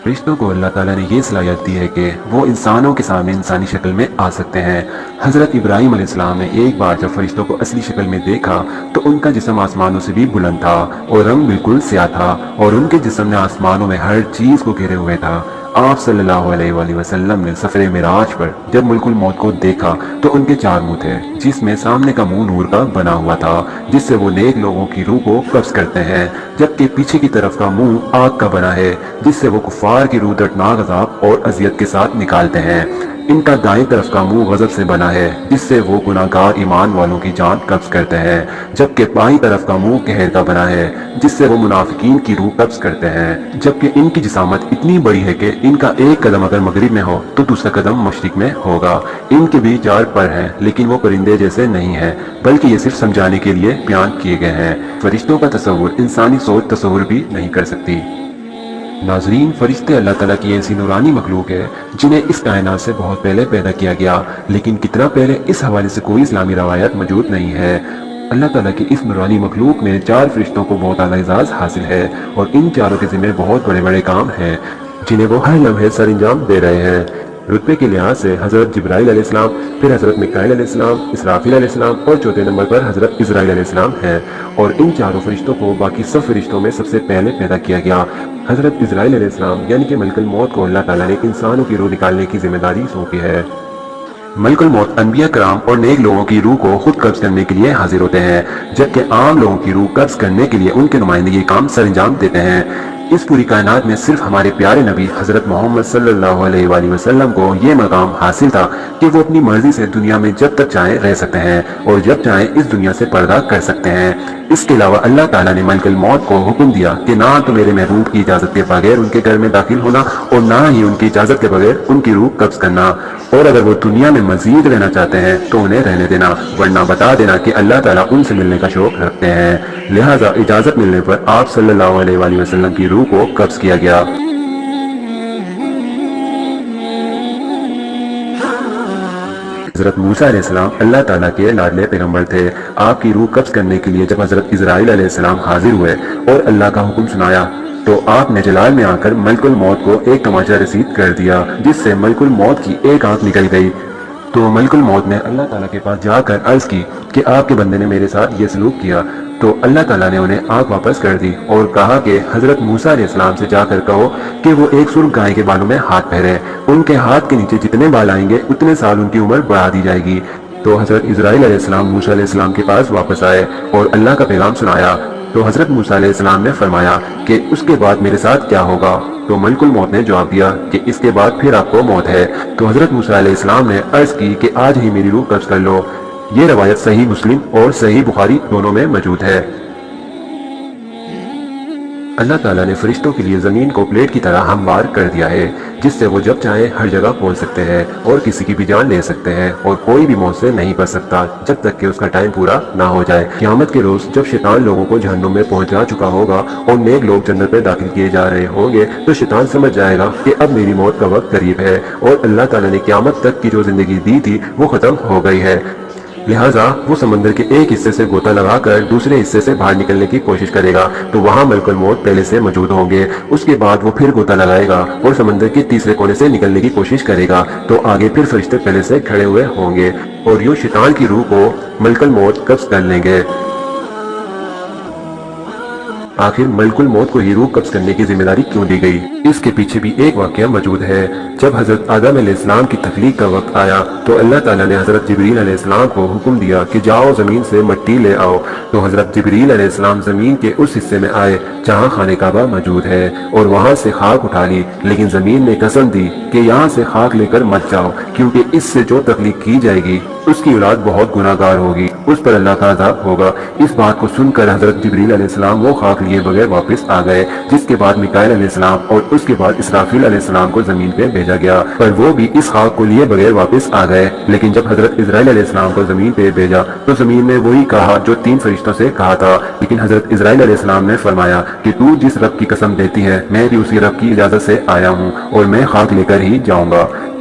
فرشتوں کو اللہ تعالیٰ نے یہ صلاحیت دی ہے کہ وہ انسانوں کے سامنے انسانی شکل میں آ سکتے ہیں۔ حضرت ابراہیم علیہ السلام نے ایک بار جب فرشتوں کو اصلی شکل میں دیکھا تو ان کا جسم آسمانوں سے بھی بلند تھا اور رنگ بالکل سیاہ تھا، اور ان کے جسم نے آسمانوں میں ہر چیز کو گھیرے ہوئے تھا۔ آپ صلی اللہ علیہ وآلہ وسلم نے سفر معراج پر جب ملک الموت کو دیکھا تو ان کے چار منہ تھے، جس میں سامنے کا منہ نور کا بنا ہوا تھا جس سے وہ نیک لوگوں کی روح کو قبض کرتے ہیں، جبکہ پیچھے کی طرف کا منہ آگ کا بنا ہے جس سے وہ کفار کی روح دردناک عذاب اور اذیت کے ساتھ نکالتے ہیں۔ ان کا دائیں طرف کا منہ غضب سے بنا ہے جس سے وہ گناہگار ایمان والوں کی جان قبض کرتے ہیں، جبکہ بائیں طرف کا منہ قہر کا بنا ہے جس سے وہ منافقین کی روح قبض کرتے ہیں۔ جبکہ ان کی جسامت اتنی بڑی ہے کہ ان کا ایک قدم اگر مغرب میں ہو تو دوسرا قدم مشرق میں ہوگا۔ ان کے بھی چار پر ہیں لیکن وہ پرندے جیسے نہیں ہیں، بلکہ یہ صرف سمجھانے کے لیے بیان کیے گئے ہیں۔ فرشتوں کا تصور انسانی سوچ تصور بھی نہیں کر سکتی۔ ناظرین، فرشتے اللہ تعالیٰ کی ایسی نورانی مخلوق ہے جنہیں اس کائنات سے بہت پہلے پیدا کیا گیا، لیکن کتنا پہلے اس حوالے سے کوئی اسلامی روایت موجود نہیں ہے۔ اللہ تعالیٰ کی اس نورانی مخلوق میں چار فرشتوں کو بہت اعلیٰ اعزاز حاصل ہے، اور ان چاروں کے ذمہ بہت بڑے بڑے کام ہیں جنہیں وہ ہر لمحے سر انجام دے رہے ہیں۔ رتبے کے لحاظ سے حضرت جبرائیل علیہ السلام، پھر حضرت میکائیل علیہ السلام، اسرافیل علیہ السلام اور چوتھے نمبر پر حضرت عزرائیل علیہ السلام ہیں، اور ان چاروں فرشتوں کو باقی سب فرشتوں میں سب سے پہلے پیدا کیا گیا۔ حضرت عزرائیل علیہ السلام یعنی کہ ملک الموت کو اللہ تعالیٰ نے انسانوں کی روح نکالنے کی ذمہ داری سونپی ہے۔ ملک الموت انبیاء کرام اور نیک لوگوں کی روح کو خود قبض کرنے کے لیے حاضر ہوتے ہیں، جبکہ عام لوگوں کی روح قبض کرنے کے لیے ان کے نمائندے یہ کام سر انجام دیتے ہیں۔ اس پوری کائنات میں صرف ہمارے پیارے نبی حضرت محمد صلی اللہ علیہ وآلہ وسلم کو یہ مقام حاصل تھا کہ وہ اپنی مرضی سے دنیا میں جب تک چاہیں رہ سکتے ہیں اور جب چاہیں اس دنیا سے پردہ کر سکتے ہیں۔ اس کے علاوہ اللہ تعالیٰ نے ملک الموت کو حکم دیا کہ نہ تو میرے محبوب کی اجازت کے بغیر ان کے گھر میں داخل ہونا اور نہ ہی ان کی اجازت کے بغیر ان کی روح قبض کرنا، اور اگر وہ دنیا میں مزید رہنا چاہتے ہیں تو انہیں رہنے دینا، ورنہ بتا دینا کہ اللہ تعالیٰ ان سے ملنے کا شوق رکھتے ہیں۔ لہٰذا اجازت ملنے پر آپ صلی اللہ علیہ وآلہ وسلم کی روح کو قبض کیا گیا۔ حضرت موسیٰ علیہ السلام اللہ تعالیٰ کے لاڈلے پیغمبر تھے۔ آپ کی روح قبض کرنے کے لیے جب حضرت عزرائیل علیہ السلام حاضر ہوئے اور اللہ کا حکم سنایا تو آپ نے جلال میں آ کر ملک الموت کو ایک تماچا رسید کر دیا جس سے ملک الموت کی ایک آنکھ نکل گئی۔ تو ملک الموت نے اللہ تعالیٰ کے پاس جا کر عرض کی کہ آپ کے بندے نے میرے ساتھ یہ سلوک کیا، تو اللہ تعالیٰ نے انہیں آنکھ واپس کر دی اور کہا کہ حضرت موسیٰ علیہ السلام سے جا کر کہو کہ وہ ایک سرخ گائے کے بالوں میں ہاتھ پھیرے، ان کے ہاتھ کے نیچے جتنے بال آئیں گے اتنے سال ان کی عمر بڑھا دی جائے گی۔ تو حضرت عزرائیل علیہ السلام موسیٰ علیہ السلام کے پاس واپس آئے اور اللہ کا پیغام سنایا، تو حضرت موسیٰ علیہ السلام نے فرمایا کہ اس کے بعد میرے ساتھ کیا ہوگا؟ تو ملک الموت نے جواب دیا کہ اس کے بعد پھر آپ کو موت ہے۔ تو حضرت موسیٰ علیہ السلام نے عرض کی کہ آج ہی میری روح قبض کر لو۔ یہ روایت صحیح مسلم اور صحیح بخاری دونوں میں موجود ہے۔ اللہ تعالیٰ نے فرشتوں کے لیے زمین کو پلیٹ کی طرح ہموار کر دیا ہے جس سے وہ جب چاہیں ہر جگہ پہنچ سکتے ہیں اور کسی کی بھی جان لے سکتے ہیں، اور کوئی بھی موت سے نہیں بچ سکتا جب تک کہ اس کا ٹائم پورا نہ ہو جائے۔ قیامت کے روز جب شیطان لوگوں کو جہنم میں پہنچا چکا ہوگا اور نیک لوگ جنت میں داخل کیے جا رہے ہوں گے تو شیطان سمجھ جائے گا کہ اب میری موت کا وقت قریب ہے اور اللہ تعالیٰ نے قیامت تک کی جو زندگی دی تھی وہ ختم ہو گئی ہے، لہٰذا وہ سمندر کے ایک حصے سے غوطہ لگا کر دوسرے حصے سے باہر نکلنے کی کوشش کرے گا، تو وہاں ملک الموت پہلے سے موجود ہوں گے۔ اس کے بعد وہ پھر غوطہ لگائے گا اور سمندر کے تیسرے کونے سے نکلنے کی کوشش کرے گا، تو آگے پھر فرشتے پہلے سے کھڑے ہوئے ہوں گے اور یوں شیطان کی روح کو ملک الموت قبض کر لیں گے۔ آخر ملک الموت کو ہی روح قبض کرنے کی ذمہ داری کیوں دی گئی؟ اس کے پیچھے بھی ایک واقعہ موجود ہے۔ جب حضرت آدم علیہ السلام کی تخلیق کا وقت آیا تو اللہ تعالیٰ نے حضرت جبریل علیہ السلام کو حکم دیا کہ جاؤ زمین سے مٹی لے آؤ، تو حضرت جبریل علیہ السلام زمین کے اس حصے میں آئے جہاں خانہ کعبہ موجود ہے اور وہاں سے خاک اٹھا لی، لیکن زمین نے قسم دی کہ یہاں سے خاک لے کر مت جاؤ، کیونکہ اس سے جو تخلیق کی جائے گی اس کی اولاد بہت گناہ گار ہوگی، اس پر اللہ کا عذاب ہوگا۔ اس بات کو سن کر حضرت جبریل علیہ السلام وہ خاک لیے بغیر واپس آ گئے، جس کے بعد میکائیل علیہ السلام اور اس کے بعد اسرافیل علیہ السلام کو زمین پہ بھیجا گیا، پر وہ بھی اس خاک کو لیے بغیر واپس آ گئے۔ لیکن جب حضرت عزرائیل علیہ السلام کو زمین پہ بھیجا تو زمین نے وہی کہا جو 3 فرشتوں سے کہا تھا، لیکن حضرت عزرائیل علیہ السلام نے فرمایا کہ تو جس رب کی قسم دیتی ہے میں بھی اسی رب کی اجازت سے آیا ہوں اور میں خاک لے کر ہی جاؤں گا۔